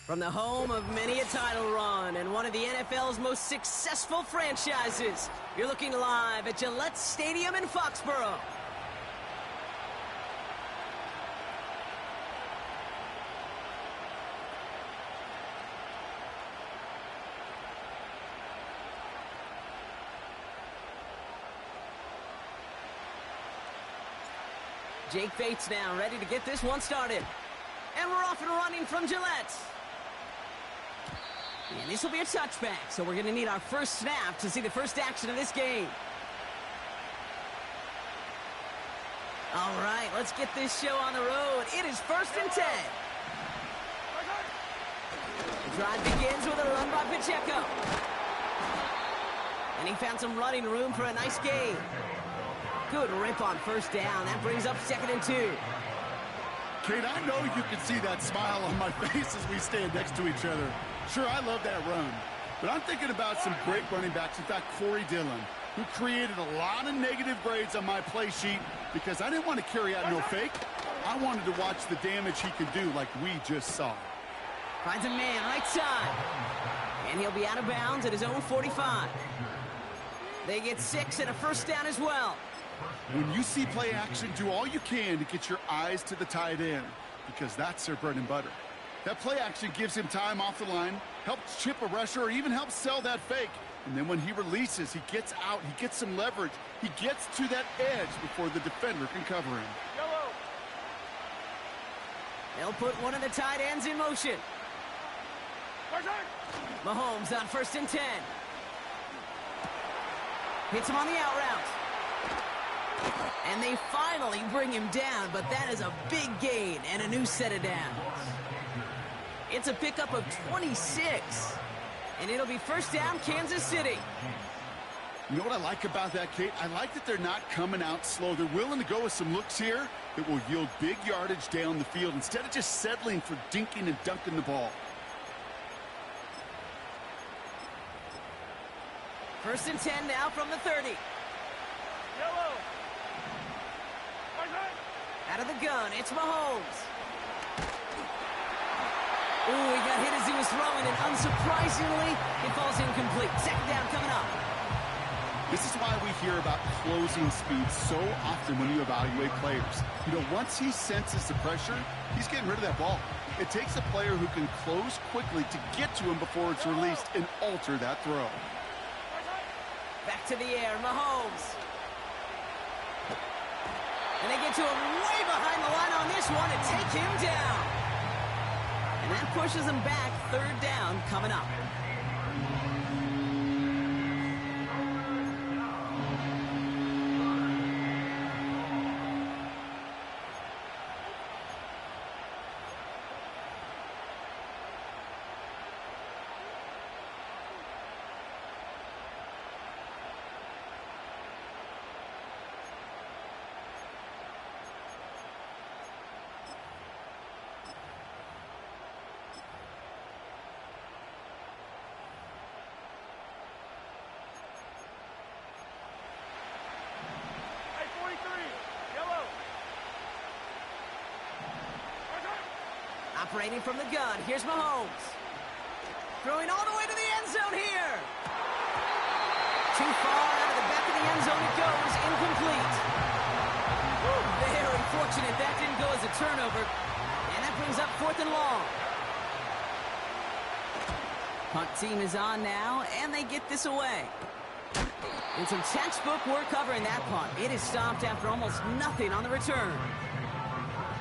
From the home of many a title run and one of the NFL's most successful franchises, you're looking live at Gillette Stadium in Foxborough. Jake Bates now ready to get this one started. And we're off and running from Gillette. And this will be a touchback, so we're going to need our first snap to see the first action of this game. All right, let's get this show on the road. It is 1st and 10. The drive begins with a run by Pacheco. And he found some running room for a nice gain. Good rip on first down. That brings up 2nd and 2. Kate, I know you can see that smile on my face as we stand next to each other. Sure, I love that run, but I'm thinking about some great running backs. In fact, Corey Dillon, who created a lot of negative grades on my play sheet because I didn't want to carry out no fake. I wanted to watch the damage he could do like we just saw. Finds a man right side, and he'll be out of bounds at his own 45. They get 6 and a first down as well. When you see play action, do all you can to get your eyes to the tight end because that's their bread and butter. That play action gives him time off the line, helps chip a rusher, or even helps sell that fake. And then when he releases, he gets out, he gets some leverage. He gets to that edge before the defender can cover him. Yellow. They'll put one of the tight ends in motion. Mahomes on 1st and 10. Hits him on the out route. And they finally bring him down, but that is a big gain and a new set of downs. It's a pickup of 26, and it'll be first down, Kansas City. You know what I like about that, Kate? I like that they're not coming out slow. They're willing to go with some looks here that will yield big yardage down the field instead of just settling for dinking and dunking the ball. 1st and 10 now from the 30. Yellow. Out of the gun, it's Mahomes. Ooh, he got hit as he was throwing, and unsurprisingly, it falls incomplete. 2nd down coming up. This is why we hear about closing speed so often when you evaluate players. You know, once he senses the pressure, he's getting rid of that ball. It takes a player who can close quickly to get to him before it's released and alter that throw. Back to the air, Mahomes. And they get to him way behind the line on this one and take him down. And that pushes him back. 3rd down coming up. Operating from the gun, here's Mahomes. Throwing all the way to the end zone here. Too far out of the back of the end zone it goes, incomplete. Woo, very fortunate that didn't go as a turnover. And that brings up 4th and long. Punt team is on now, and they get this away. And some textbook work covering that punt. It is stopped after almost nothing on the return.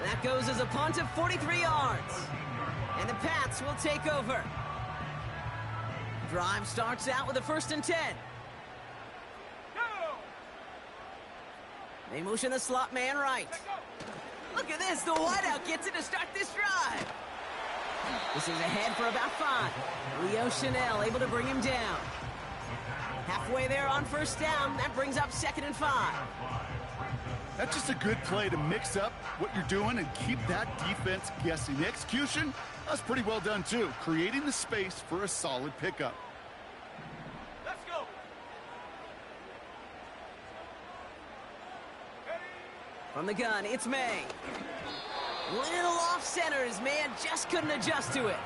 That goes as a punt of 43 yards. And the Pats will take over. Drive starts out with a 1st and 10. Go! They motion the slot man right. Look at this. The wideout gets it to start this drive. This is ahead for about 5. Leo Chanel able to bring him down. Halfway there on 1st down. That brings up 2nd and 5. That's just a good play to mix up what you're doing and keep that defense guessing. The execution, that's pretty well done too, creating the space for a solid pickup. Let's go. From the gun, it's May. Little off center, his man just couldn't adjust to it.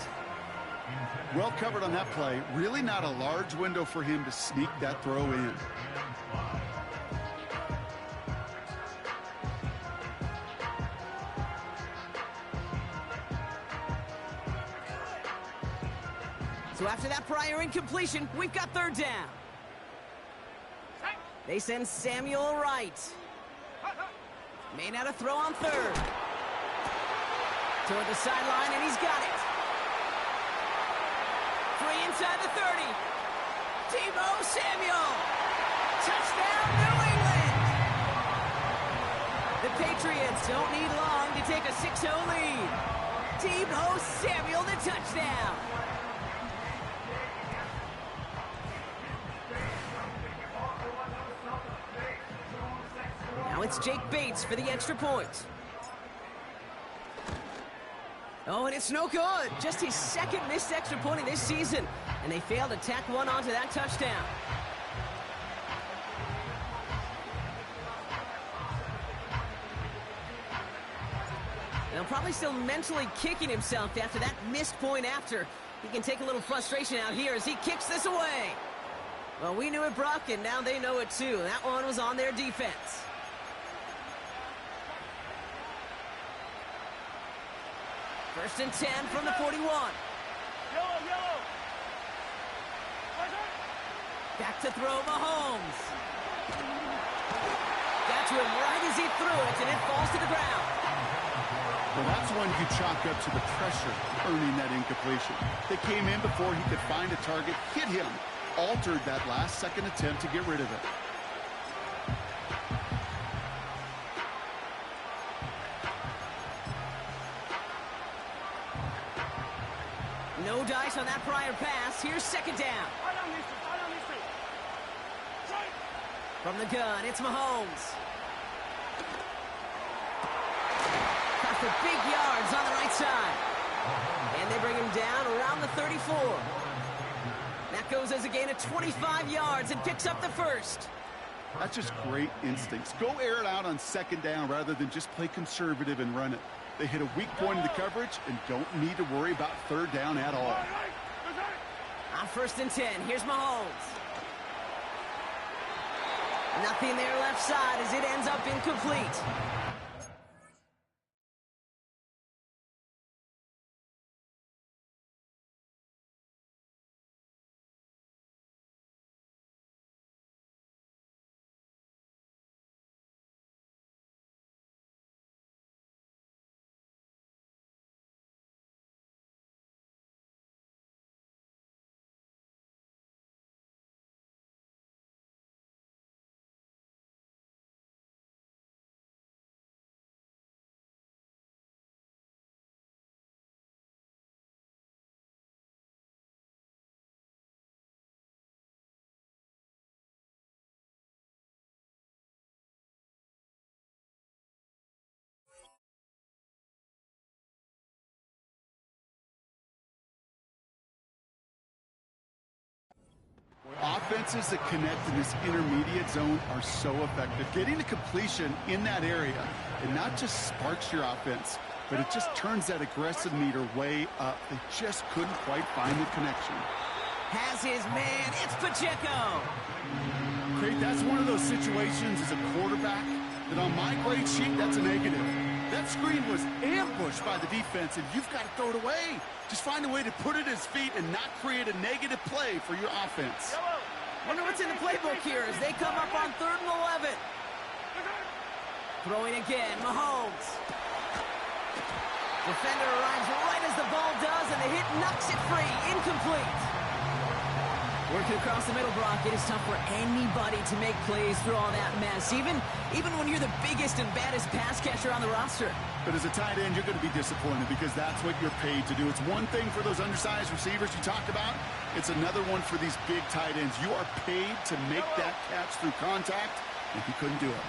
Well covered on that play. Really not a large window for him to sneak that throw in. So after that prior incompletion, we've got third down. They send Samuel right. May not have throw on third. Toward the sideline, and he's got it. Free inside the 30. Tebow Samuel. Touchdown, New England. The Patriots don't need long to take a 6-0 lead. Tebow Samuel, the touchdown. Now it's Jake Bates for the extra point. Oh, and it's no good. Just his second missed extra point of this season. And they failed to tack one onto that touchdown. Now probably still mentally kicking himself after that missed point after. He can take a little frustration out here as he kicks this away. Well, we knew it, Brock, and now they know it too. That one was on their defense. First and 10 from the 41. Yellow. Back to throw, Mahomes. Got to him right as he threw it, and it falls to the ground. Well, that's one you chalk up to the pressure earning that incompletion. They came in before he could find a target, hit him, altered that last-second attempt to get rid of it. No dice on that prior pass. Here's second down. From the gun, it's Mahomes. Got for big yards on the right side. And they bring him down around the 34. That goes as a gain of 25 yards and picks up the first. That's just great instincts. Go air it out on second down rather than just play conservative and run it. They hit a weak point in the coverage and don't need to worry about third down at all. On first and 10, here's Mahomes. Nothing there left side as it ends up incomplete. Offenses that connect in this intermediate zone are so effective. Getting a completion in that area, it not just sparks your offense, but it just turns that aggressive meter way up. They just couldn't quite find the connection. Has his man, it's Pacheco. Great, that's one of those situations as a quarterback that on my grade sheet, that's a negative. That screen was ambushed by the defense, and you've got to throw it away. Just find a way to put it at his feet and not create a negative play for your offense. Wonder what's in the playbook here as they come up on 3rd and 11. Throwing again, Mahomes. Defender arrives right as the ball does, and the hit knocks it free. Incomplete. Working across the middle, Brock, it is tough for anybody to make plays through all that mess, even when you're the biggest and baddest pass catcher on the roster. But as a tight end, you're going to be disappointed because that's what you're paid to do. It's one thing for those undersized receivers you talked about. It's another one for these big tight ends. You are paid to make that catch through contact, and he couldn't do it.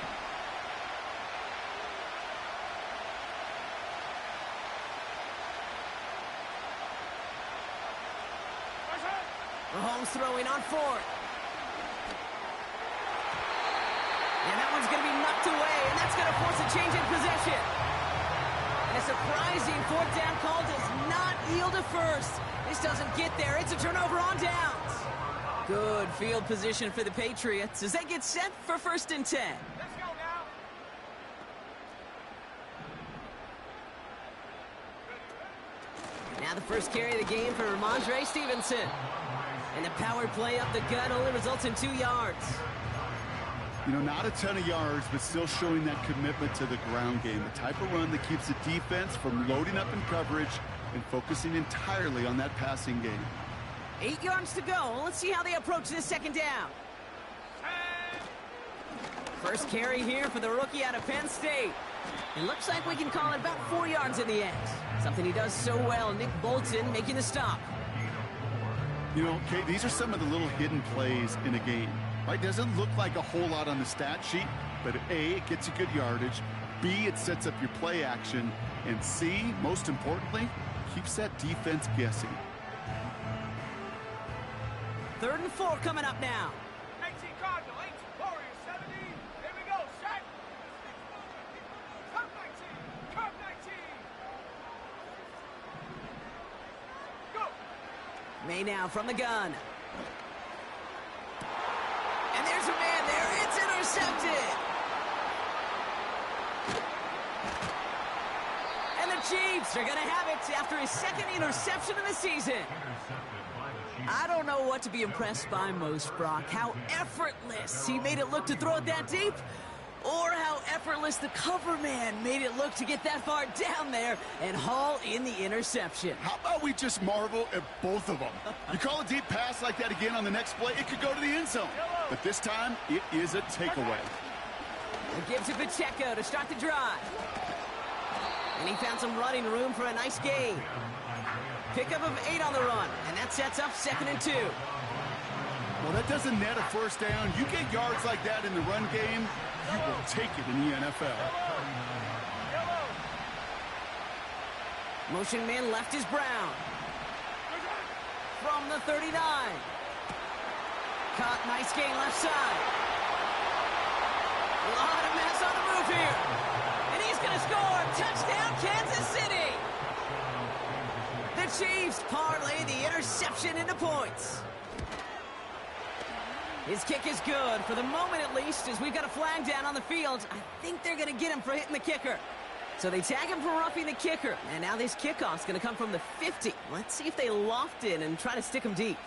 Mahomes throwing on 4th. And that one's going to be knocked away, and that's going to force a change in possession. And a surprising fourth down call does not yield a first. This doesn't get there. It's a turnover on downs. Good field position for the Patriots as they get set for 1st and 10. Let's go now. Now the first carry of the game for Ramondre Stevenson. And the power play up the gut only results in 2 yards. You know, not a ton of yards, but still showing that commitment to the ground game. The type of run that keeps the defense from loading up in coverage and focusing entirely on that passing game. 8 yards to go. Let's see how they approach this 2nd down. First carry here for the rookie out of Penn State. It looks like we can call it about 4 yards in the end. Something he does so well. Nick Bolton making the stop. You know, Kate, these are some of the little hidden plays in a game. Right? Doesn't look like a whole lot on the stat sheet, but A, it gets you good yardage. B, it sets up your play action. And C, most importantly, keeps that defense guessing. 3rd and 4 coming up now. 19 Cardinal, 8 Warriors, 70. Here we go, set. Curve 19, curve 19. Go. May now from the gun. And there's a man there. It's intercepted. And the Chiefs are going to have it after his 2nd interception of the season. I don't know what to be impressed by most, Brock. How effortless he made it look to throw it that deep, or how effortless the cover man made it look to get that far down there and haul in the interception. How about we just marvel at both of them? You call a deep pass like that again on the next play, it could go to the end zone. But this time, it is a takeaway. It gives it Pacheco to start the drive. And he found some running room for a nice gain. Pickup of 8 on the run, and that sets up 2nd and 2. Well, that doesn't net a first down. You get yards like that in the run game, you will take it in the NFL. Motion man left is Brown. From the 39. Caught, nice gain left side. A lot of mess on the move here. And he's going to score. Touchdown, Kansas City. The Chiefs parlay the interception into points. His kick is good, for the moment at least, as we've got a flag down on the field. I think they're going to get him for hitting the kicker. So they tag him for roughing the kicker. And now this kickoff's going to come from the 50. Let's see if they loft it and try to stick him deep.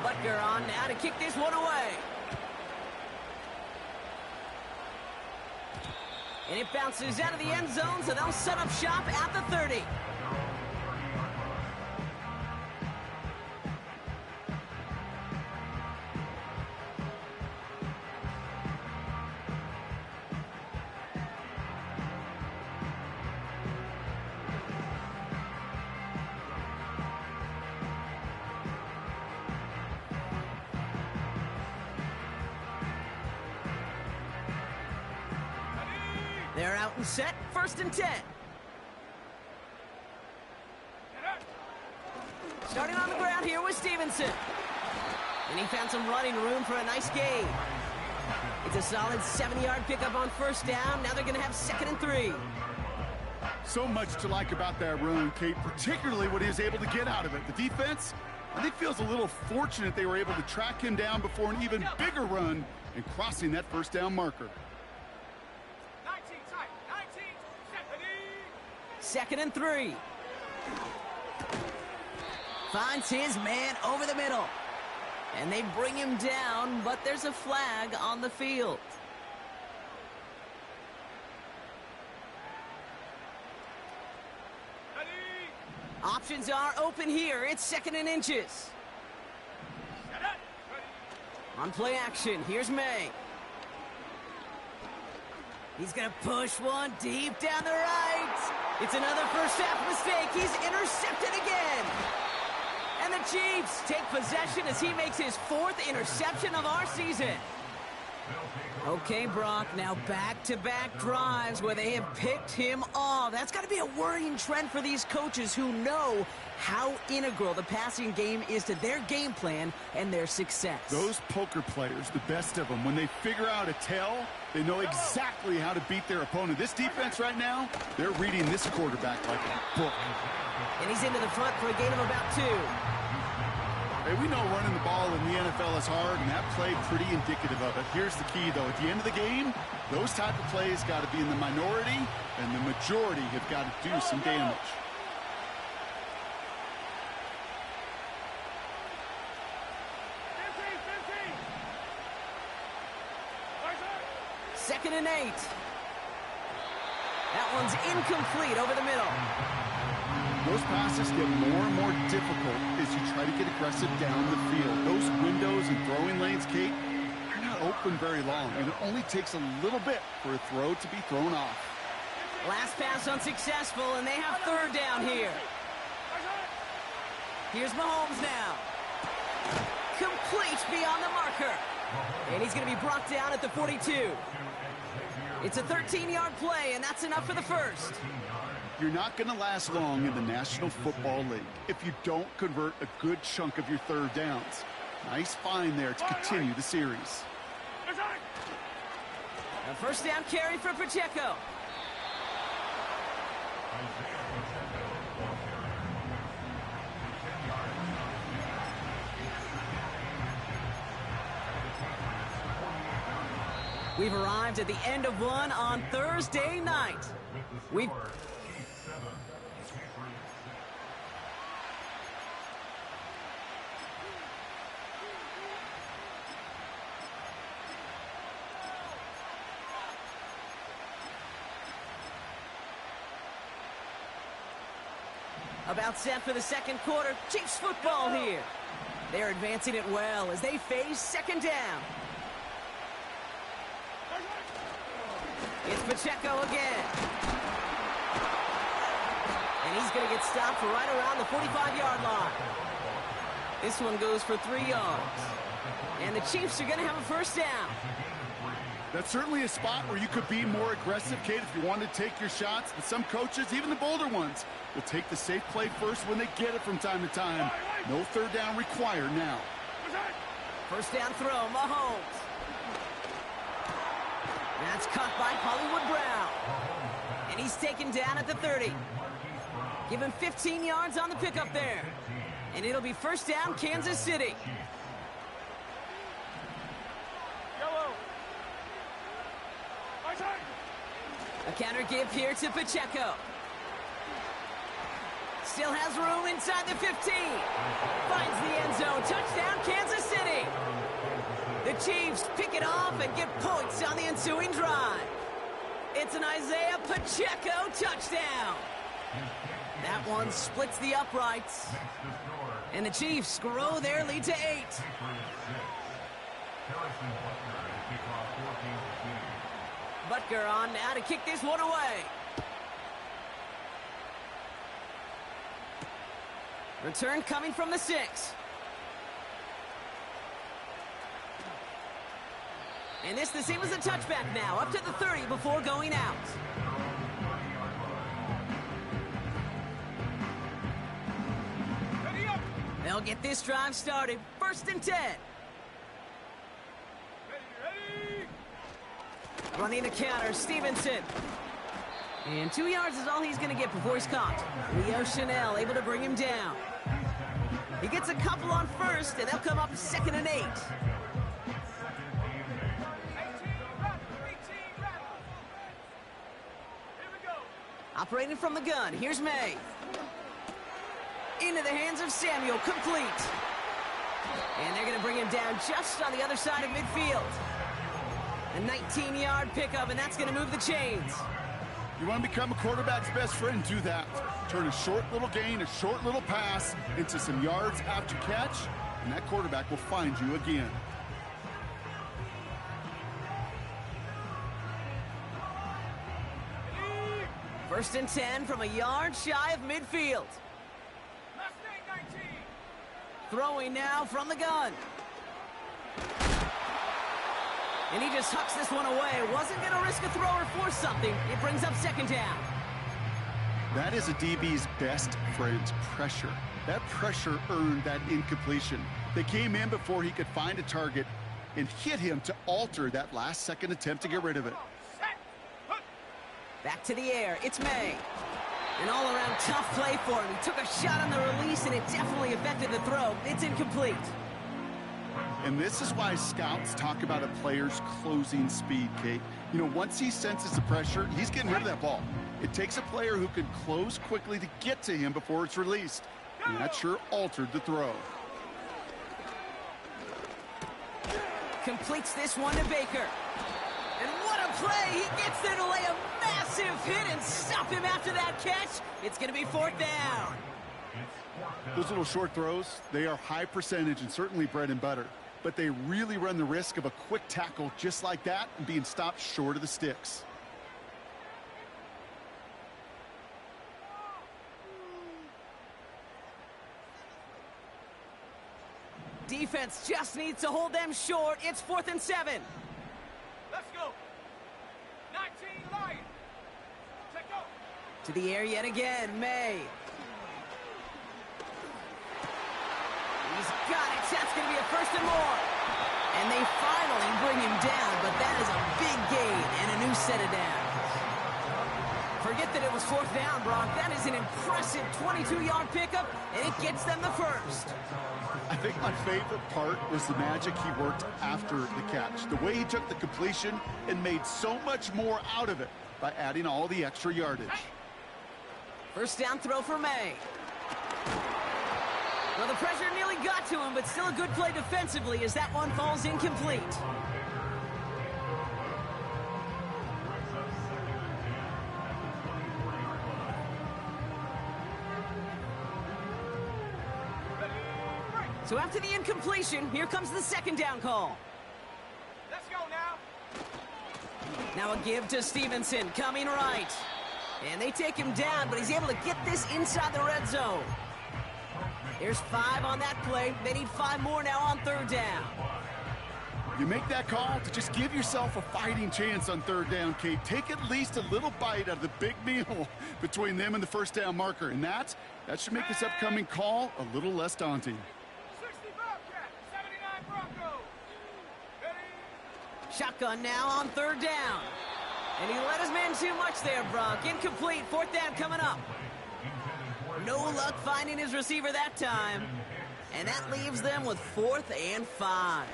Butker on now to kick this one away. And it bounces out of the end zone, so they'll set up shop at the 30. They're out and set, 1st and 10. Starting on the ground here with Stevenson. And he found some running room for a nice gain. It's a solid 7-yard pickup on 1st down. Now they're going to have 2nd and 3. So much to like about that run, Kate, particularly what he was able to get out of it. The defense, I think, feels a little fortunate they were able to track him down before an even bigger run and crossing that 1st down marker. 2nd and 3. Finds his man over the middle. And they bring him down, but there's a flag on the field. Options are open here. It's 2nd and inches. On play action, here's May. He's going to push one deep down the right. It's another first half mistake. He's intercepted again. And the Chiefs take possession as he makes his 4th interception of our season. Okay, Brock, now back-to-back drives where they have picked him off. That's got to be a worrying trend for these coaches who know how integral the passing game is to their game plan and their success. Those poker players, the best of them, when they figure out a tell, they know exactly how to beat their opponent. This defense right now, they're reading this quarterback like a book. And he's into the front for a gain of about 2. Hey, we know running the ball in the NFL is hard, and that play pretty indicative of it. Here's the key, though. At the end of the game, those type of plays got to be in the minority, and the majority have got to do some damage. Second and 8. That one's incomplete over the middle. Those passes get more and more difficult as you try to get aggressive down the field. Those windows and throwing lanes, Kate, they're not open very long, and it only takes a little bit for a throw to be thrown off. Last pass unsuccessful, and they have third down here. Here's Mahomes now. Complete beyond the marker. And he's going to be brought down at the 42. It's a 13-yard play, and that's enough for the first. You're not going to last long in the National Football League if you don't convert a good chunk of your third downs. Nice find there to continue the series. A first down carry for Pacheco. We've arrived at the end of one on Thursday night. We've about set for the second quarter. Chiefs football here. They're advancing it well as they face second down. It's Pacheco again. And he's going to get stopped for right around the 45-yard line. This one goes for 3 yards. And the Chiefs are going to have a first down. That's certainly a spot where you could be more aggressive, Kate, if you want to take your shots. But some coaches, even the bolder ones, will take the safe play first when they get it from time to time. No third down required now. First down throw, Mahomes. That's caught by Hollywood Brown. And he's taken down at the 30. Give him 15 yards on the pickup there. And it'll be first down, Kansas City. A counter give here to Pacheco. Still has room inside the 15. Finds the end zone. Touchdown, Kansas City. The Chiefs pick it off and get points on the ensuing drive. It's an Isaiah Pacheco touchdown. That one splits the uprights. And the Chiefs grow their lead to 8. Butker on now to kick this one away. Return coming from the 6. And this the same as a touchback now, up to the 30 before going out. They'll get this drive started. First and 10. Running the counter, Stevenson. And 2 yards is all he's going to get before he's caught. Leo Chanel able to bring him down. He gets a couple on first, and they'll come up second and 8. Operating from the gun, here's May. Into the hands of Samuel, complete. And they're going to bring him down just on the other side of midfield. A 19-yard pickup, and that's going to move the chains. You want to become a quarterback's best friend? Do that. Turn a short little gain, a short little pass into some yards after catch, and that quarterback will find you again. First and 10 from a yard shy of midfield. Throwing now from the gun. And he just hucks this one away. Wasn't going to risk a throw or force something. It brings up second down. That is a DB's best friend, pressure. That pressure earned that incompletion. They came in before he could find a target and hit him to alter that last-second attempt to get rid of it. Back to the air. It's May. An all-around tough play for him. He took a shot on the release, and it definitely affected the throw. It's incomplete. And this is why scouts talk about a player's closing speed, Kate. You know, once he senses the pressure, he's getting rid of that ball. It takes a player who can close quickly to get to him before it's released. And that sure altered the throw. Completes this one to Baker. And what a play! He gets there to lay a massive hit and stop him after that catch. It's going to be fourth down. Those little short throws, they are high percentage and certainly bread and butter. But they really run the risk of a quick tackle just like that and being stopped short of the sticks. Defense just needs to hold them short. It's 4th and 7. Let's go. 19 Lions. Check go. To the air yet again, May. He's got it. That's going to be a first and more. And they finally bring him down, but that is a big gain and a new set of downs. Forget that it was 4th down, Brock. That is an impressive 22-yard pickup, and it gets them the first. I think my favorite part was the magic he worked after the catch. The way he took the completion and made so much more out of it by adding all the extra yardage. First down throw for May. Well, the pressure nearly got to him, but still a good play defensively as that one falls incomplete. So after the incompletion, here comes the second down call. Let's go now. Now a give to Stevenson, coming right. And they take him down, but he's able to get this inside the red zone. There's 5 on that play. They need 5 more now on 3rd down. You make that call to just give yourself a fighting chance on 3rd down, Kate. Take at least a little bite out of the big meal between them and the first down marker. And that should make this upcoming call a little less daunting. 60 Bobcat, 79 Broncos. Ready? Shotgun now on 3rd down. And he let his man too much there, Brock. Incomplete. 4th down coming up. No luck finding his receiver that time. And that leaves them with 4th and 5.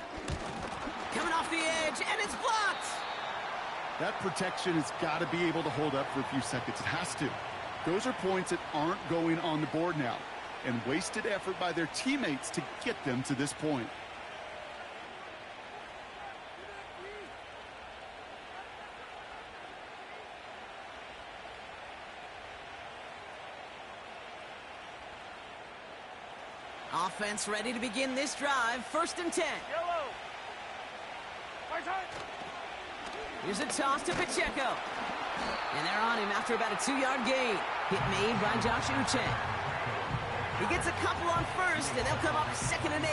Coming off the edge, and it's blocked! That protection has got to be able to hold up for a few seconds. It has to. Those are points that aren't going on the board now. And wasted effort by their teammates to get them to this point. Offense ready to begin this drive. 1st and 10. Yellow. Right side. Here's a toss to Pacheco. And they're on him after about a 2-yard gain. Hit made by Josh Uche. He gets a couple on 1st, and they'll come up 2nd and 8.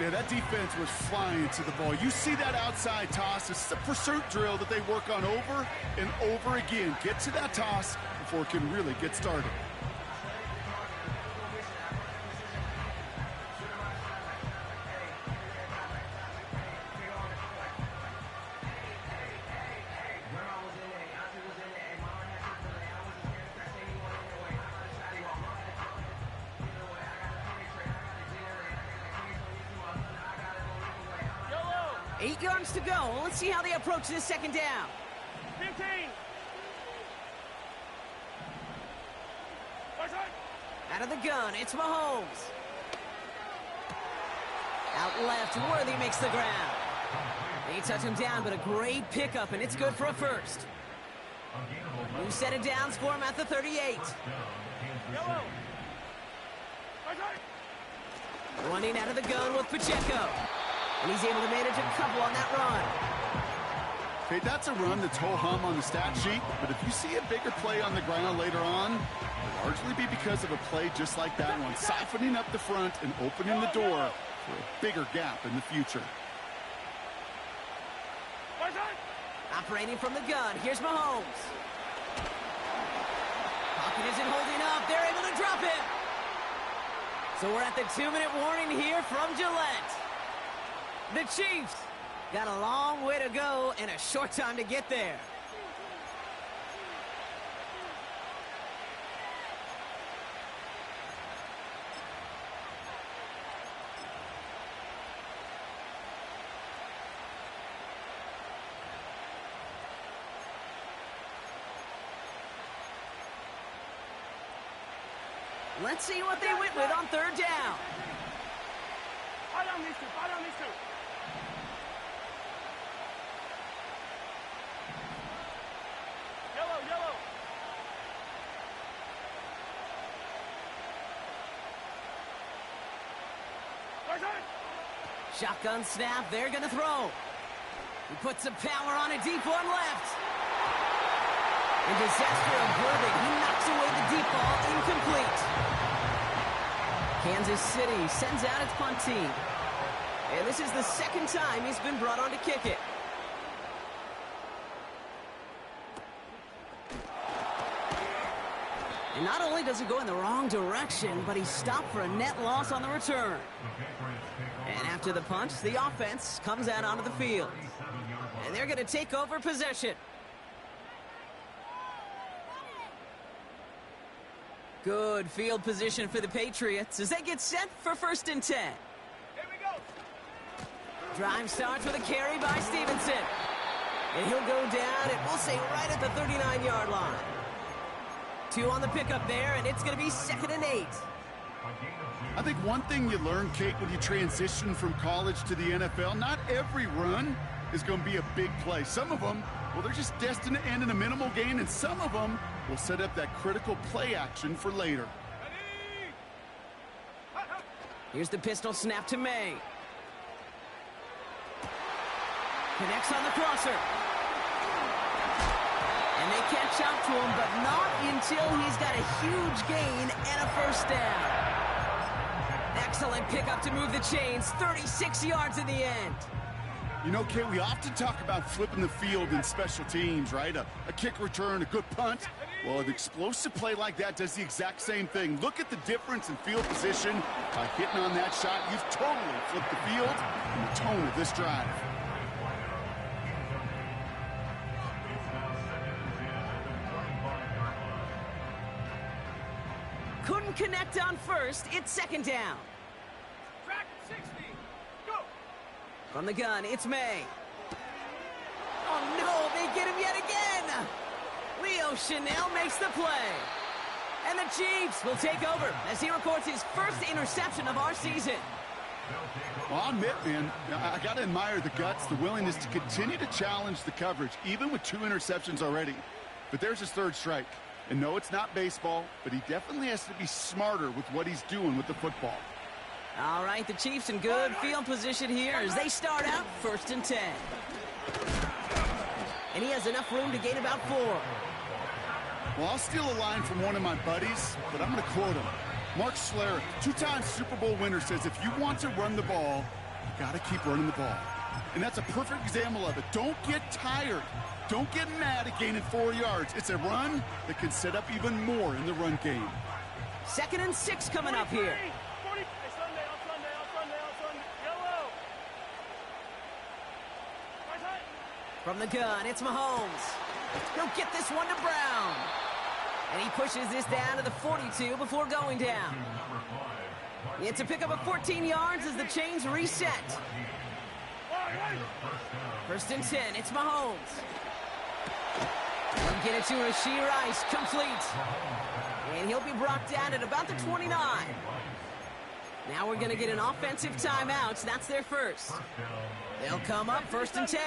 Yeah, that defense was flying to the ball. You see that outside toss. It's a pursuit drill that they work on over and over again. Get to that toss before it can really get started. Yellow. 8 yards to go. Let's see how they approach this 2nd down. 15. Right side. Out of the gun, it's Mahomes. Out left, Worthy makes the ground. They touch him down, but a great pickup, and it's good for a first. New set of downs for him at the 38. Yellow. Right side. Running out of the gun with Pacheco. And he's able to manage a couple on that run. Okay, that's a run that's ho-hum on the stat sheet, but if you see a bigger play on the ground later on, it'll largely be because of a play just like that one, softening up the front and opening the door for a bigger gap in the future. Operating from the gun, here's Mahomes. Pocket isn't holding up. They're able to drop it. So we're at the 2-minute warning here from Gillette. The Chiefs got a long way to go and a short time to get there. Let's see what they went with on third down. Fight on these two. Fight on these two. Yellow, yellow. Shotgun snap. They're going to throw. He puts some power on a deep one left. And disaster averted. He knocks away the deep ball. Incomplete. Kansas City sends out its punt team. And this is the second time he's been brought on to kick it. And not only does he go in the wrong direction, but he's stopped for a net loss on the return. And after the punt, the offense comes out onto the field. And they're going to take over possession. Good field position for the Patriots as they get set for 1st and 10. Here we go. Drive starts with a carry by Stevenson. And he'll go down, and we'll say right at the 39-yard line. 2 on the pickup there, and it's going to be 2nd and 8. I think one thing you learn, Kate, when you transition from college to the NFL, not every run is going to be a big play. Some of them, well, they're just destined to end in a minimal gain, and some of them will set up that critical play action for later. Here's the pistol snap to May. Connects on the crosser. And they catch up to him, but not until he's got a huge gain and a 1st down. Excellent pickup to move the chains. 36 yards in the end. You know, Kate, we often talk about flipping the field in special teams, right? A kick return, a good punt. Well, an explosive play like that does the exact same thing. Look at the difference in field position. By hitting on that shot, you've totally flipped the field and the tone of this drive. Couldn't connect on 1st. It's 2nd down. Track 60. Go. From the gun, it's May. Oh, no, they get him yet again. Leo Chanel makes the play. And the Chiefs will take over as he records his 1st interception of our season. Well, I'll admit, man, I got to admire the guts, the willingness to continue to challenge the coverage, even with 2 interceptions already. But there's his 3rd strike. And no, it's not baseball, but he definitely has to be smarter with what he's doing with the football. All right, the Chiefs in good field position here as they start out 1st and 10. And he has enough room to gain about 4. Well, I'll steal a line from one of my buddies, but I'm going to quote him. Mark Schlereth, 2-time Super Bowl winner, says if you want to run the ball, you got to keep running the ball. And that's a perfect example of it. Don't get tired. Don't get mad at gaining 4 yards. It's a run that can set up even more in the run game. 2nd and 6 coming up here. From the gun, it's Mahomes. He'll get this one to Brown. And he pushes this down to the 42 before going down. It's a pickup of 14 yards as the chains reset. 1st and 10, it's Mahomes. He'll get it to Rashee Rice, complete. And he'll be brought down at about the 29. Now we're going to get an offensive timeout. That's their 1st. They'll come up 1st and 10.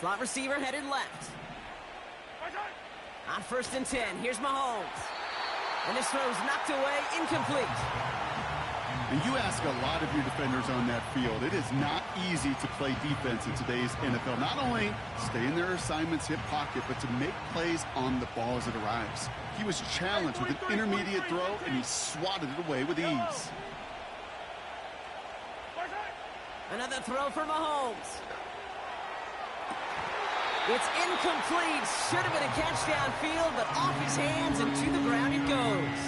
Slot receiver headed left. On 1st and 10, here's Mahomes. And this throw's knocked away, incomplete. And you ask a lot of your defenders on that field. It is not easy to play defense in today's NFL. Not only stay in their assignments, hip pocket, but to make plays on the ball as it arrives. He was challenged with an intermediate throw, and he swatted it away with ease. Another throw for Mahomes. It's incomplete. Should have been a catch downfield, but off his hands and to the ground it goes.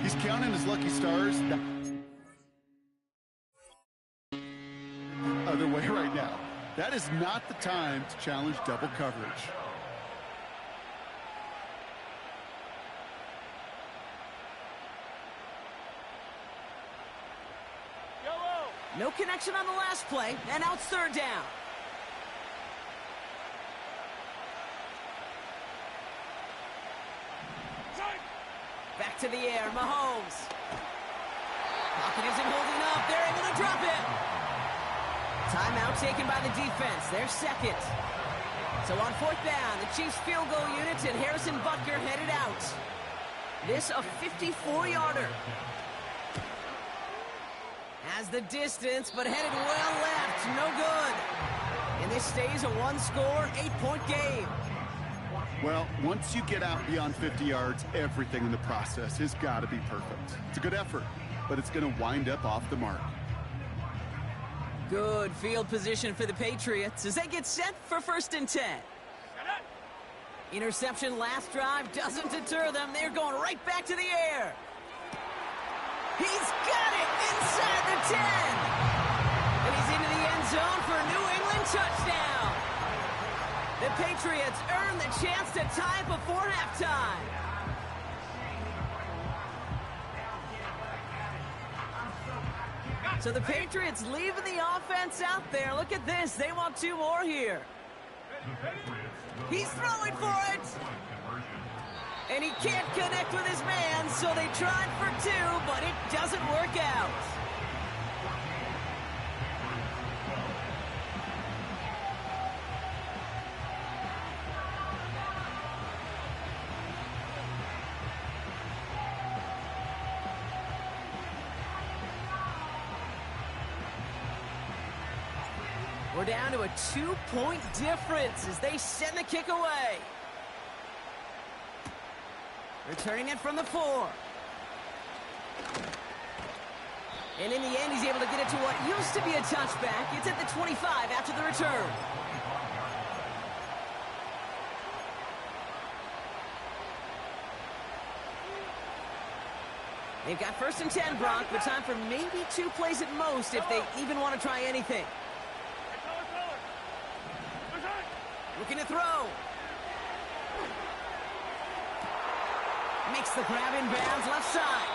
He's counting his lucky stars. Other way right now. That is not the time to challenge double coverage. No connection on the last play, and now it's third down. Back to the air, Mahomes. Pocket isn't holding up. They're able to drop it. Timeout taken by the defense. They're second. So on fourth down, the Chiefs field goal unit and Harrison Butker headed out. This a 54-yarder. Has the distance, but headed well left. No good. And this stays a one-score, 8-point game. Well, once you get out beyond 50 yards, everything in the process has got to be perfect. It's a good effort, but it's going to wind up off the mark. Good field position for the Patriots as they get set for 1st and 10. Interception last drive doesn't deter them. They're going right back to the air. He's got it inside the 10. And he's into the end zone for a New England touchdown. The Patriots earn the chance to tie before halftime. So the Patriots leaving the offense out there. Look at this. They want 2 more here. He's throwing for it. And he can't connect with his man, so they tried for 2, but it doesn't work out. We're down to a 2-point difference as they send the kick away. Returning it from the 4. And in the end, he's able to get it to what used to be a touchback. It's at the 25 after the return. They've got 1st and 10, Brock, but time for maybe 2 plays at most if they even want to try anything. Looking to throw. Makes the grab in bounds left side.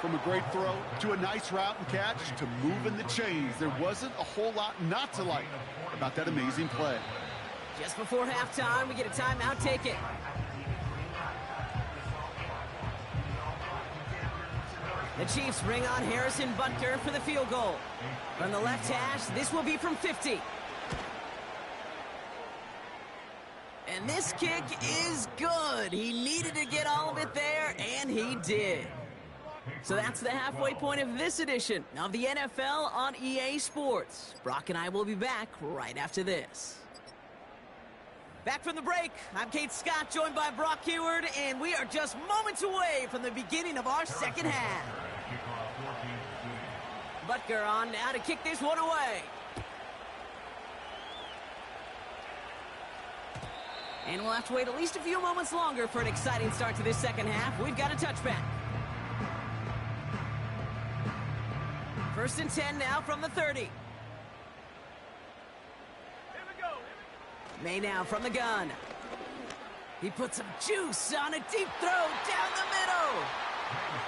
From a great throw to a nice route and catch to moving the chains, there wasn't a whole lot not to like about that amazing play. Just before halftime, we get a timeout taken. The Chiefs bring on Harrison Butker for the field goal. From the left hash, this will be from 50. And this kick is good. He needed to get all of it there, and he did. So that's the halfway point of this edition of the NFL on EA Sports. Brock and I will be back right after this. Back from the break, I'm Kate Scott, joined by Brock Heward, and we are just moments away from the beginning of our second half. Butker on now to kick this one away. And we'll have to wait at least a few moments longer for an exciting start to this second half. We've got a touchback. 1st and 10 now from the 30. Here we go. May now from the gun. He puts some juice on a deep throw down the middle.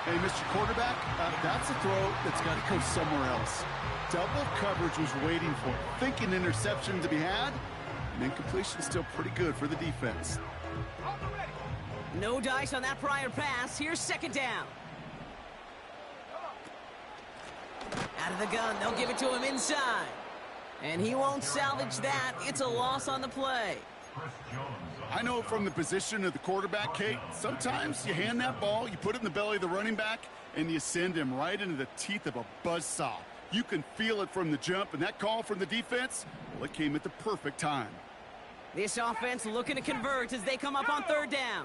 Hey, Mr. Quarterback, that's a throw that's got to go somewhere else. Double coverage was waiting for it, thinking interception to be had. And incompletion is still pretty good for the defense. No dice on that prior pass. Here's 2nd down. Out of the gun, they'll give it to him inside. And he won't salvage that. It's a loss on the play. I know from the position of the quarterback, Kate, sometimes you hand that ball, you put it in the belly of the running back, and you send him right into the teeth of a buzzsaw. You can feel it from the jump, and that call from the defense, well, it came at the perfect time. This offense looking to convert as they come up on 3rd down.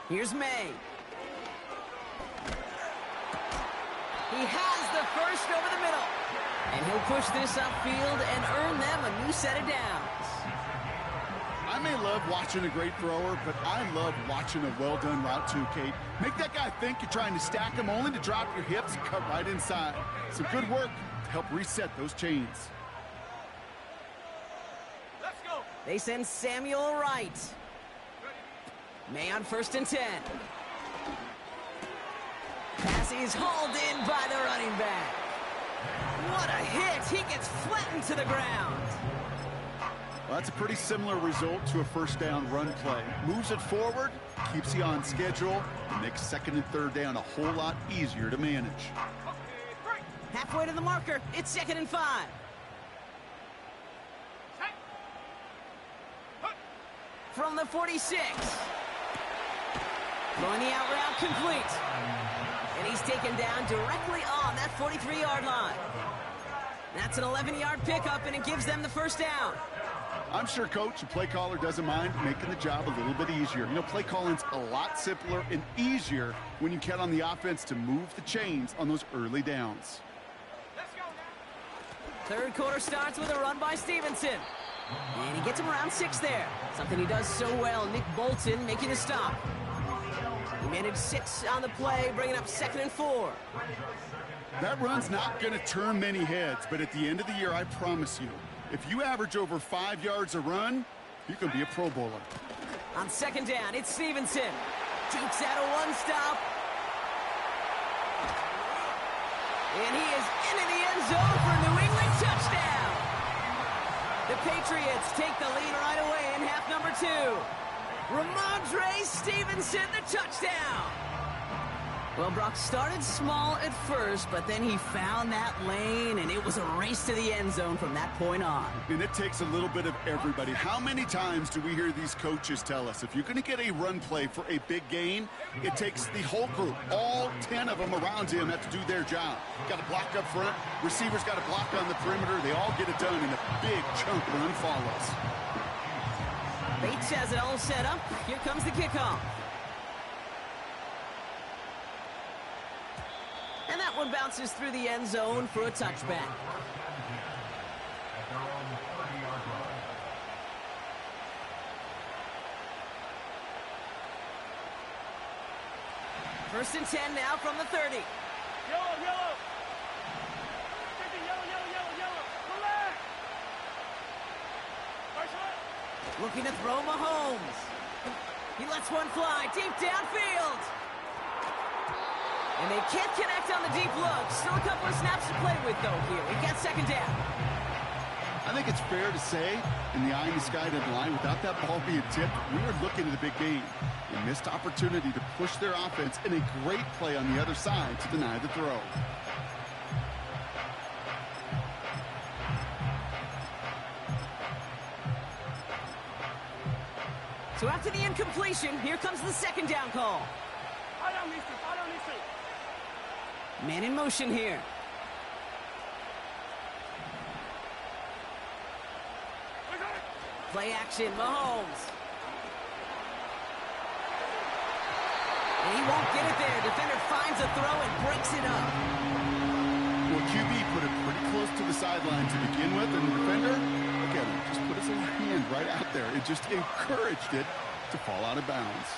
Here's May. first over the middle. And he'll push this upfield and earn them a new set of downs. I may love watching a great thrower, but I love watching a well-done route too, Kate. Make that guy think you're trying to stack him only to drop your hips and cut right inside. Some good work to help reset those chains. Let's go. They send Samuel right. May on 1st and 10. Pass is hauled in by the running back. What a hit. He gets flattened to the ground. Well, that's a pretty similar result to a first down run play. Moves it forward, keeps you on schedule, and makes 2nd and 3rd down a whole lot easier to manage. Okay, break. Halfway to the marker. It's 2nd and 5. Set. Hut. From the 46. Throwing the out route complete. And he's taken down directly on that 43-yard line. That's an 11-yard pickup, and it gives them the first down. I'm sure coach and play caller doesn't mind making the job a little bit easier. You know, play calling's a lot simpler and easier when you count on the offense to move the chains on those early downs. Let's go now. Third quarter starts with a run by Stevenson. And he gets him around 6 there. Something he does so well. Nick Bolton making a stop. He managed 6 on the play, bringing up 2nd and 4. That run's not going to turn many heads, but at the end of the year, I promise you, if you average over 5 yards a run, you can be a Pro Bowler. On 2nd down, it's Stevenson. Takes out a one-stop. And he is into the end zone for a New England touchdown. The Patriots take the lead right away in half number 2. Ramondre Stevenson, the touchdown. Well, Brock started small at first, but then he found that lane, and it was a race to the end zone from that point on. And it takes a little bit of everybody. How many times do we hear these coaches tell us, if you're going to get a run play for a big gain, it takes the whole group, all 10 of them around him have to do their job. Got to block up front, receivers got to block on the perimeter, they all get it done, and a big chunk run follows. Bates has it all set up. Here comes the kickoff. And that one bounces through the end zone for a touchback. First and 10 now from the 30. Yellow, yellow. Take it, yellow, yellow, yellow, yellow. Relax. First one. Looking to throw Mahomes. He lets one fly deep downfield. And they can't connect on the deep look. Still a couple of snaps to play with, though, here. We've got 2nd down. I think it's fair to say, in the eye in the sky deadline, without that ball being tipped, we were looking at a big game. A missed opportunity to push their offense and a great play on the other side to deny the throw. So after the incompletion, here comes the 2nd down call. I don't need to. Man in motion here. Play action, Mahomes. And he won't get it there. Defender finds a throw and breaks it up. Well, QB put it pretty close to the sideline to begin with, and the defender, look at him, just put his little hand right out there. It just encouraged it to fall out of bounds.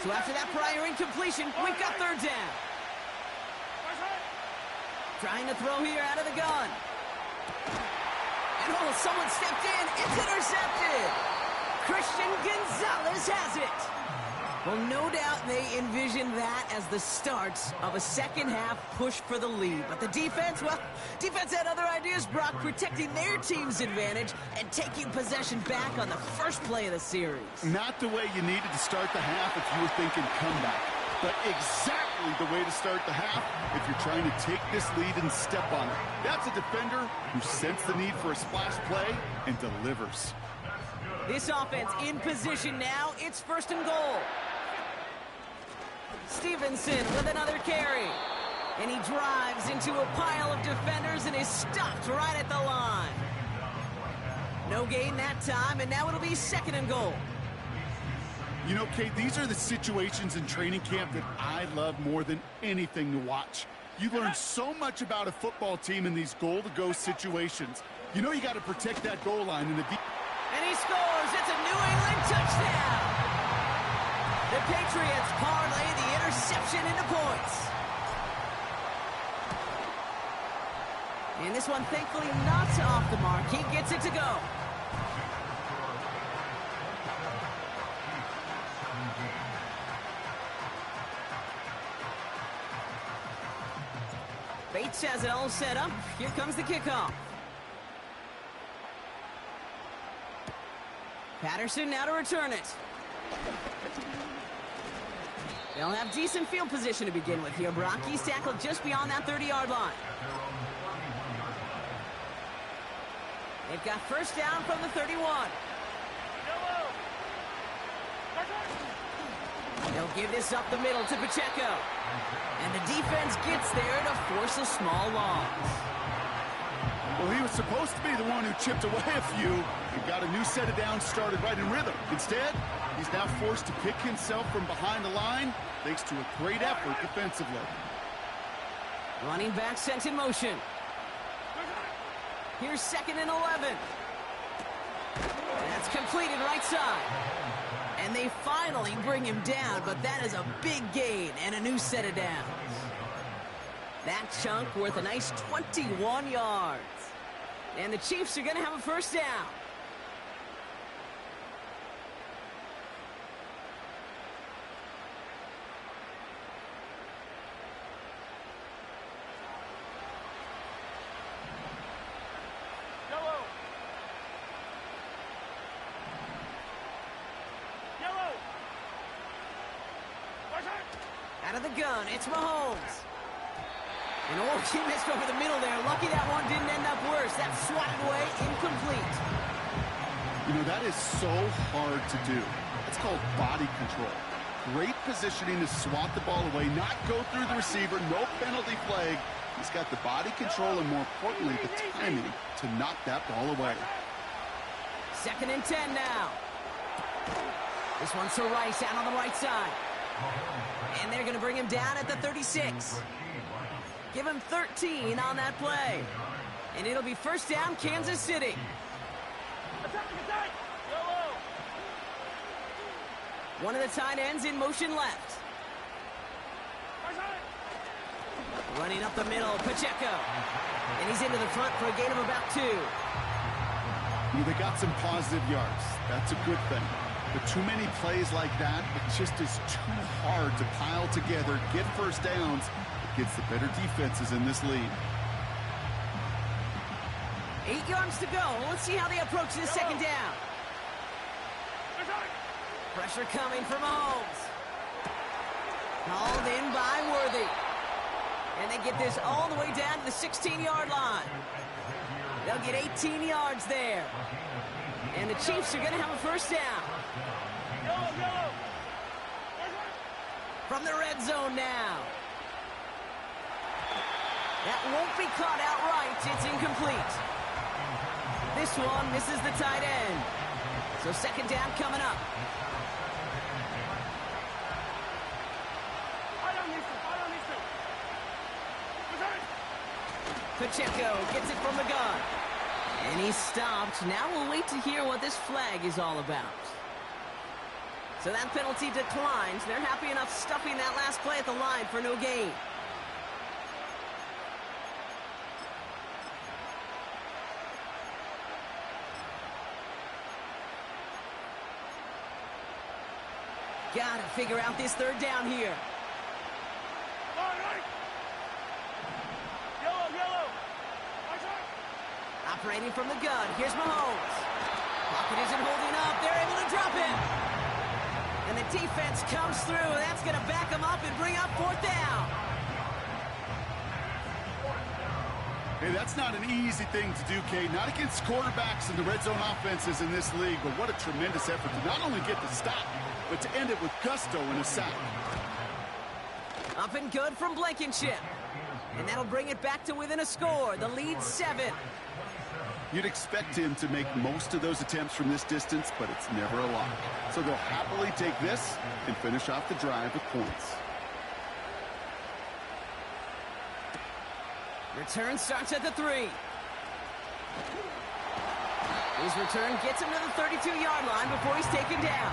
So after that prior incompletion, we've got 3rd down. Trying to throw here out of the gun. And oh, someone stepped in. It's intercepted. Christian Gonzalez has it. Well, no doubt they envisioned that as the start of a second-half push for the lead. But the defense, well, defense had other ideas, Brock, protecting their team's advantage and taking possession back on the first play of the series. Not the way you needed to start the half if you were thinking comeback, but exactly the way to start the half if you're trying to take this lead and step on it. That's a defender who sensed the need for a splash play and delivers. This offense in position now. It's 1st and goal. Stevenson with another carry. And he drives into a pile of defenders and is stopped right at the line. No gain that time, and now it'll be 2nd and goal. You know, Kate, these are the situations in training camp that I love more than anything to watch. You learn so much about a football team in these goal-to-go situations. You know you got to protect that goal line in the deep. And he scores. It's a New England touchdown. The Patriots parlay the interception into points. And this one, thankfully, not off the mark. He gets it to go. Bates has it all set up. Here comes the kickoff. Patterson now to return it. They'll have decent field position to begin with here. Brock, he's tackled just beyond that 30-yard line. They've got first down from the 31. They'll give this up the middle to Pacheco. And the defense gets there to force a small loss. Well, he was supposed to be the one who chipped away a few and got a new set of downs started right in rhythm. Instead, he's now forced to pick himself from behind the line thanks to a great effort defensively. Running back sent in motion. Here's 2nd and 11. That's completed right side. And they finally bring him down, but that is a big gain and a new set of downs. That chunk worth a nice 21 yards. And the Chiefs are going to have a first down. Out of the gun, it's Mahomes. And he missed over the middle there. Lucky that one didn't end up worse. That's swatted away, incomplete. You know, that is so hard to do. It's called body control. Great positioning to swat the ball away, not go through the receiver, no penalty flag. He's got the body control and, more importantly, the timing to knock that ball away. 2nd and 10 now. This one's to Rice out on the right side. And they're going to bring him down at the 36. Give him 13 on that play. And it'll be first down, Kansas City. One of the tight ends in motion left. Running up the middle, Pacheco. And he's into the front for a gain of about 2. They got some positive yards. That's a good thing. But too many plays like that, it just is too hard to pile together, get first downs against the better defenses in this league. 8 yards to go. Let's see how they approach this second down. Pressure coming from Mahomes. Hauled in by Worthy. And they get this all the way down to the 16-yard line. They'll get 18 yards there. And the Chiefs are going to have a first down. From the red zone now. That won't be caught outright. It's incomplete. This one misses the tight end. So second down coming up. Pacheco gets it from the gun. And he's stopped. Now we'll wait to hear what this flag is all about. So that penalty declines. They're happy enough stuffing that last play at the line for no gain. Gotta figure out this third down here. Operating from the gun. Here's Mahomes. Pocket isn't holding up. They're able to drop him. And the defense comes through. That's going to back him up and bring up fourth down. Hey, that's not an easy thing to do, Kate. Not against quarterbacks and the red zone offenses in this league, but what a tremendous effort to not only get the stop, but to end it with gusto in a sack. Up and good from Blankenship. And that'll bring it back to within a score. The lead's 7. You'd expect him to make most of those attempts from this distance, but it's never a lock. So they'll happily take this and finish off the drive with points. Return starts at the 3. His return gets him to the 32-yard line before he's taken down.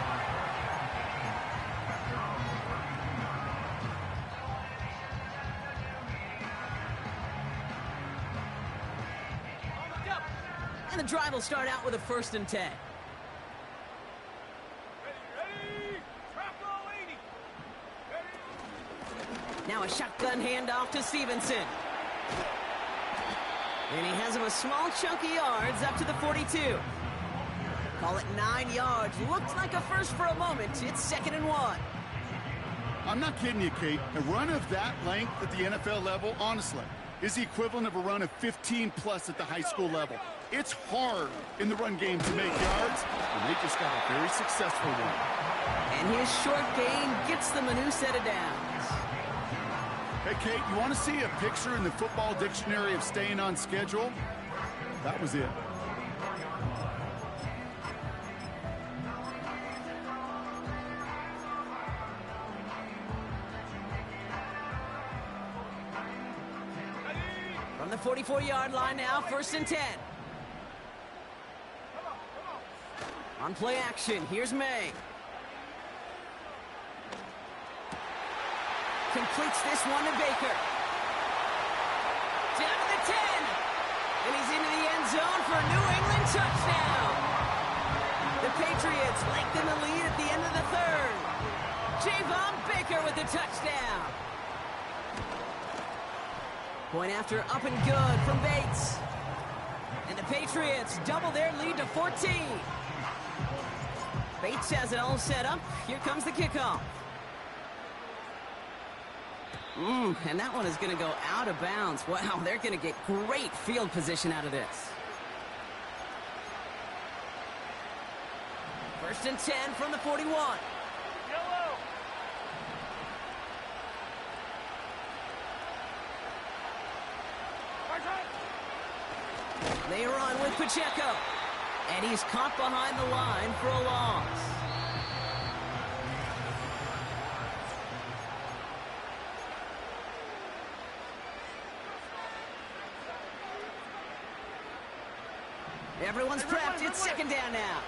And the drive will start out with a 1st and 10. Ready? Trap goal 80. Ready? Now a shotgun handoff to Stevenson. And he has him a small chunk of yards up to the 42. Call it 9 yards. Looked like a first for a moment. It's 2nd and 1. I'm not kidding you, Kate. A run of that length at the NFL level, honestly, is the equivalent of a run of 15-plus at the high school level. It's hard in the run game to make yards, and they just got a very successful one. And his short gain gets them a new set of downs. Hey, Kate, you want to see a picture in the football dictionary of staying on schedule? That was it. From the 44-yard line now, 1st and 10. On play action, here's May. Completes this one to Baker. Down to the 10. And he's into the end zone for a New England touchdown. The Patriots lengthen the lead at the end of the 3rd. Javon Baker with the touchdown. Point after up and good from Bates. And the Patriots double their lead to 14. Bates has it all set up. Here comes the kickoff. And that one is going to go out of bounds. Wow, they're going to get great field position out of this. 1st and 10 from the 41. Yellow. They run with Pacheco. And he's caught behind the line for a loss. Everyone's prepped. It's 2nd down now.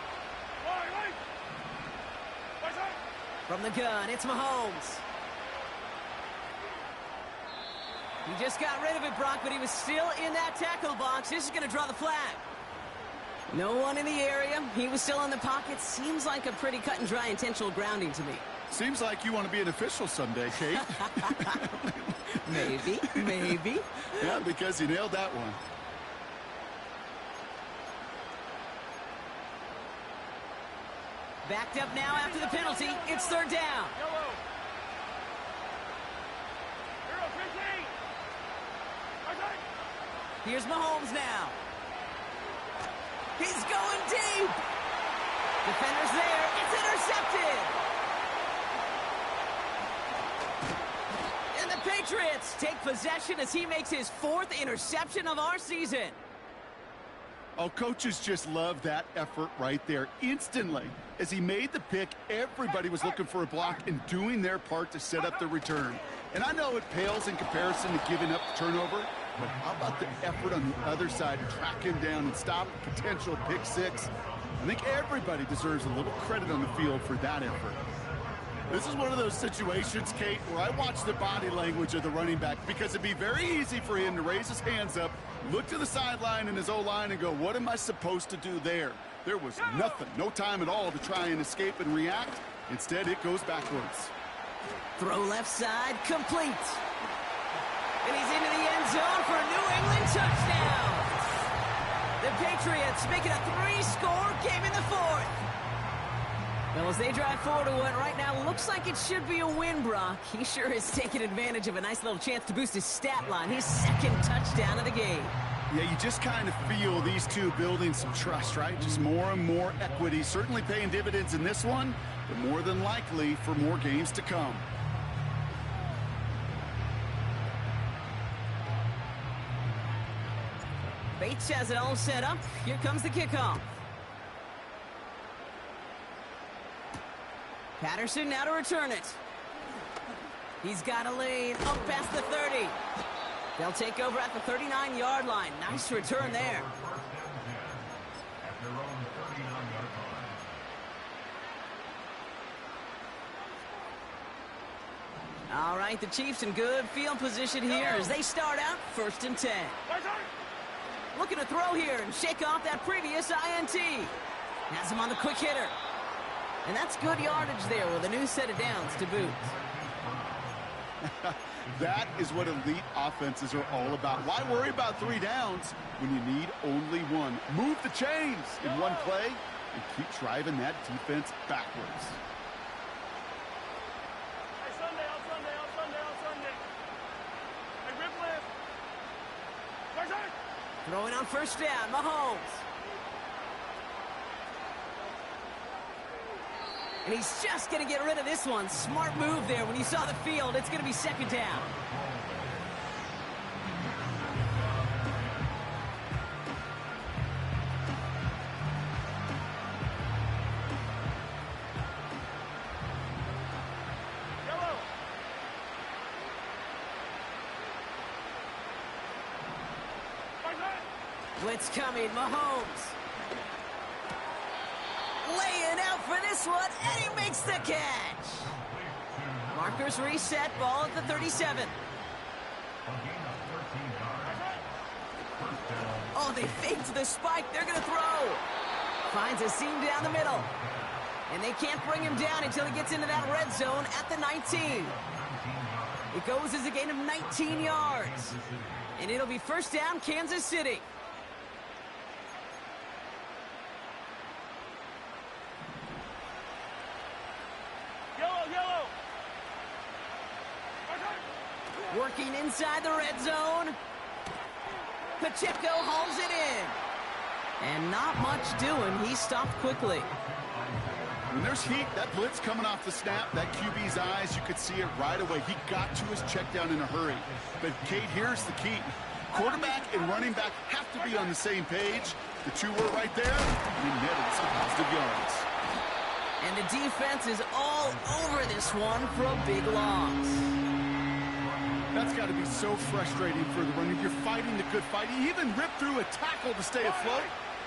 From the gun, it's Mahomes. He just got rid of it, Brock, but he was still in that tackle box. This is going to draw the flag. No one in the area. He was still in the pocket. Seems like a pretty cut and dry intentional grounding to me. Seems like you want to be an official someday, Kate. Maybe. Yeah, because you nailed that one. Backed up now after the penalty. It's 3rd down. Yellow. Here's Mahomes now. He's going deep. Defender's there. It's intercepted. And the Patriots take possession as he makes his 4th interception of our season. Oh, coaches just love that effort right there. Instantly, as he made the pick, everybody was looking for a block and doing their part to set up the return. And I know it pales in comparison to giving up the turnover, but how about the effort on the other side to track him down and stop a potential pick 6? I think everybody deserves a little credit on the field for that effort. This is one of those situations, Kate, where I watch the body language of the running back, because it'd be very easy for him to raise his hands up, look to the sideline in his O-line and go, what am I supposed to do there? There was nothing, no time at all to try and escape and react. Instead, it goes backwards. Throw left side, complete. And he's into the end zone for a New England touchdown. The Patriots make it a 3-score game in the 4th. Well, as they drive forward to what right now looks like it should be a win, Brock. He sure is taking advantage of a nice little chance to boost his stat line. His 2nd touchdown of the game. Yeah, you just kind of feel these two building some trust, right? Just more and more equity. Certainly paying dividends in this one, but more than likely for more games to come. Bates has it all set up. Here comes the kickoff. Patterson now to return it. He's got a lane up past the 30. They'll take over at the 39-yard line. Nice return there. All right, the Chiefs in good field position here as they start out 1st and 10. Looking to throw here and shake off that previous INT. Has him on the quick hitter. And that's good yardage there with a new set of downs to boot. That is what elite offenses are all about. Why worry about 3 downs when you need only 1? Move the chains in one play and keep driving that defense backwards. Hey, Sunday. Hey, rip lift. Throwing on 1st down, Mahomes. And he's just going to get rid of this one. Smart move there. When you saw the field, it's going to be 2nd down. Yellow. Blitz coming, Mahomes. Laying out for this one, and he makes the catch. Markers reset, ball at the 37. Oh, they faked the spike. They're going to throw. Finds a seam down the middle. And they can't bring him down until he gets into that red zone at the 19. It goes as a gain of 19 yards. And it'll be 1st down, Kansas City. Yellow. Working inside the red zone. Pacheco hauls it in. And not much doing. He stopped quickly. When there's heat, that blitz coming off the snap, that QB's eyes, you could see it right away. He got to his check down in a hurry. But, Kate, here's the key. Quarterback and running back have to be on the same page. The 2 were right there. We netted some positive yards. And the defense is all over this one for a big loss. That's got to be so frustrating for the runner. You're fighting the good fight. He even ripped through a tackle to stay afloat.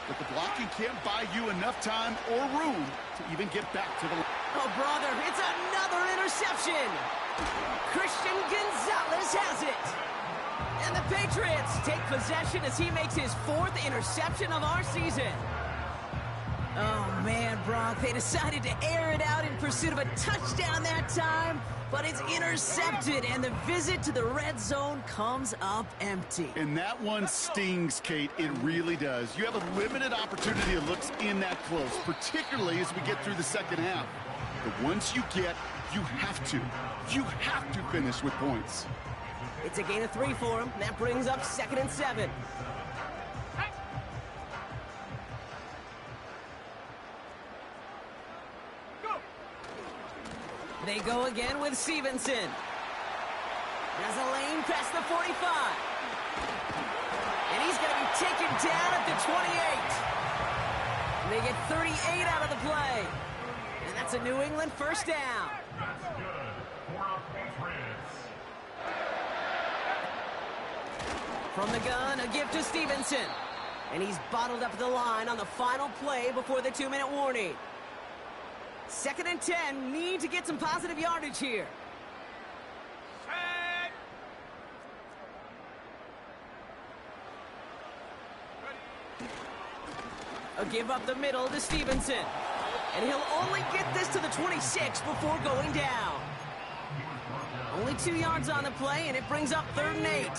But the blocking can't buy you enough time or room to even get back to the line. Oh, brother, it's another interception. Christian Gonzalez has it. And the Patriots take possession as he makes his 4th interception of our season. Oh, man, Brock, they decided to air it out in pursuit of a touchdown that time, but it's intercepted, and the visit to the red zone comes up empty. And that one stings, Kate. It really does. You have a limited opportunity that looks in that close, particularly as we get through the 2nd half. But once you get, you have to finish with points. It's a gain of 3 for him. That brings up 2nd and 7. They go again with Stevenson. There's a lane past the 45. And he's going to be taken down at the 28. And they get 38 out of the play. And that's a New England 1st down. From the gun, a gift to Stevenson. And he's bottled up the line on the final play before the 2-minute warning. 2nd and 10, need to get some positive yardage here. Set. A give up the middle to Stevenson. And he'll only get this to the 26 before going down. Only 2 yards on the play, and it brings up 3rd and 8.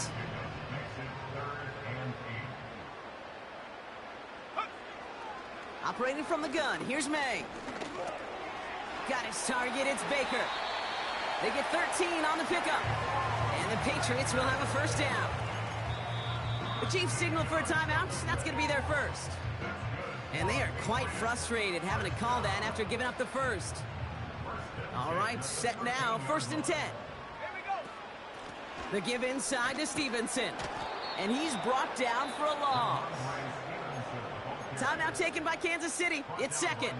Operating from the gun, here's May. Got his target, it's Baker. They get 13 on the pickup. And the Patriots will have a 1st down. The Chiefs signal for a timeout. That's going to be their 1st. And they are quite frustrated having to call that after giving up the 1st. All right, set now, 1st and 10. Here we go. The give inside to Stevenson. And he's brought down for a loss. Timeout taken by Kansas City. It's 2nd.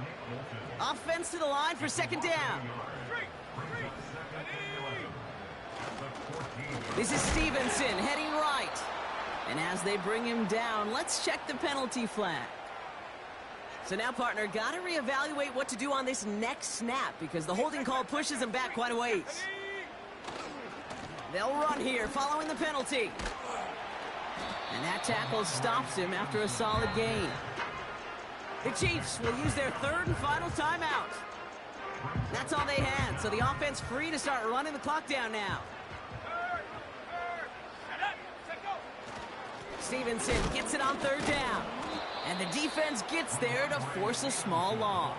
Offense to the line for 2nd down. This is Stevenson heading right. And as they bring him down, let's check the penalty flag. So now, partner, got to reevaluate what to do on this next snap because the holding call pushes him back quite a ways. They'll run here following the penalty. And that tackle stops him after a solid gain. The Chiefs will use their third and final timeout. That's all they had, so the offense free to start running the clock down now. Stevenson gets it on third down. And the defense gets there to force a small loss.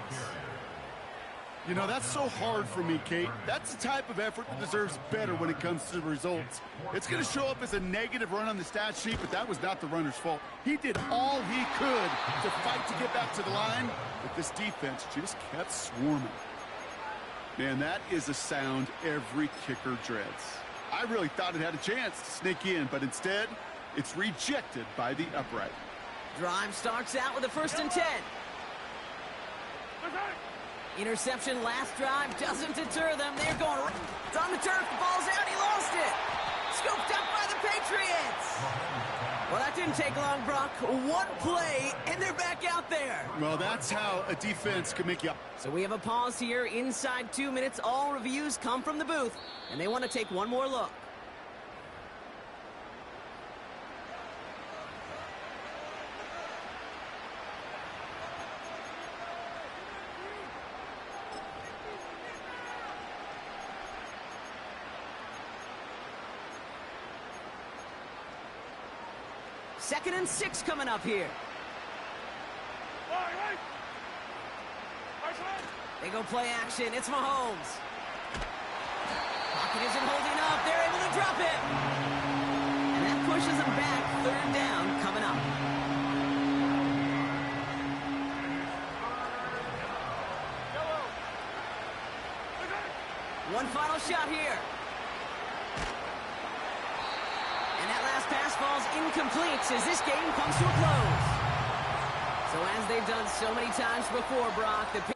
You know, that's so hard for me, Kate. That's the type of effort that deserves better when it comes to the results. It's going to show up as a negative run on the stat sheet, but that was not the runner's fault. He did all he could to fight to get back to the line, but this defense just kept swarming. Man, that is a sound every kicker dreads. I really thought it had a chance to sneak in, but instead, it's rejected by the upright. Drive starts out with a 1st and 10. Interception last drive doesn't deter them. They're going it's on the turf. The ball's out. He lost it. Scooped up by the Patriots. Well, that didn't take long, Brock. One play, and they're back out there. Well, that's how a defense can make you up. So we have a pause here inside 2 minutes. All reviews come from the booth, and they want to take one more look. Second and 6 coming up here. They go play action. It's Mahomes. Pocket isn't holding up. They're able to drop it. And that pushes them back. Third down coming up. One final shot here. And that last pass falls incomplete as this game comes to a close. So as they've done so many times before, Brock, the